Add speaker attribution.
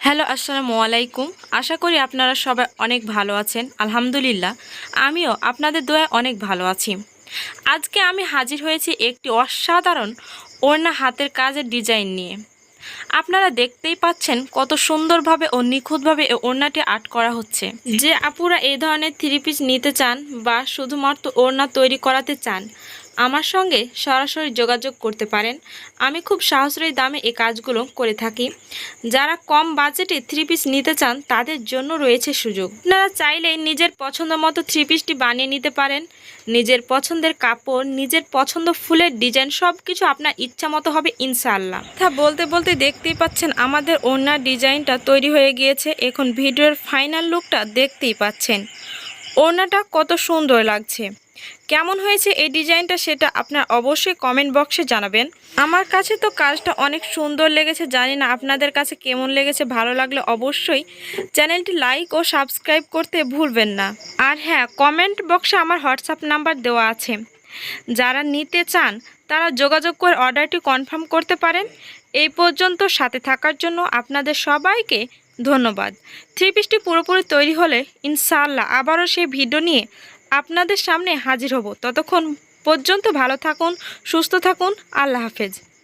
Speaker 1: Hello, আসসালামু আলাইকুম। আশা করি আপনারা সবাই অনেক ভালো আছেন। আলহামদুলিল্লাহ, আমিও আপনাদের দোয়ায় অনেক ভালো আছি। আজকে আমি হাজির হয়েছি একটি অসাধারণ ওড়না হাতের কাজের ডিজাইন নিয়ে। আপনারা দেখতেই পাচ্ছেন কত সুন্দরভাবে ও নিখুঁতভাবে এই ওড়নাটি আর্ট করা হচ্ছে। যে আপুরা এই ধরনের থ্রি পিস নিতে চান বা শুধুমাত্র ওড়না তৈরি করাতে চান, আমার সঙ্গে সরাসরি যোগাযোগ করতে পারেন। আমি খুব সাশ্রয়ী দামে এই কাজগুলো করে থাকি। যারা কম বাজেটে থ্রি পিস নিতে চান তাদের জন্য রয়েছে সুযোগ। আপনারা চাইলেই নিজের পছন্দ মতো থ্রি পিসটি বানিয়ে নিতে পারেন। নিজের পছন্দের কাপড়, নিজের পছন্দ ফুলের ডিজাইন সব কিছু আপনার ইচ্ছা মতো হবে ইনশাআল্লাহ। তা বলতে বলতে দেখতেই পাচ্ছেন আমাদের ওড়নার ডিজাইনটা তৈরি হয়ে গিয়েছে। এখন ভিডিওর ফাইনাল লুকটা দেখতেই পাচ্ছেন। ওড়নাটা কত সুন্দর লাগছে। কেমন হয়েছে এই ডিজাইনটা সেটা আপনার অবশ্যই কমেন্ট বক্সে জানাবেন। আমার কাছে তো কাজটা অনেক সুন্দর লেগেছে, জানি না আপনাদের কাছে কেমন লেগেছে। ভালো লাগলে অবশ্যই চ্যানেলটি লাইক ও সাবস্ক্রাইব করতে ভুলবেন না। আর হ্যাঁ, কমেন্ট বক্সে আমার হোয়াটসঅ্যাপ নাম্বার দেওয়া আছে। যারা নিতে চান তারা যোগাযোগ করে অর্ডারটি কনফার্ম করতে পারেন। এই পর্যন্ত সাথে থাকার জন্য আপনাদের সবাইকে ধন্যবাদ। থ্রি পিসটি পুরোপুরি তৈরি হলে ইনশাআল্লাহ আবারও সেই ভিডিও নিয়ে আপনাদের সামনে হাজির হব। ততক্ষণ পর্যন্ত ভালো থাকুন, সুস্থ থাকুন। আল্লাহ হাফেজ।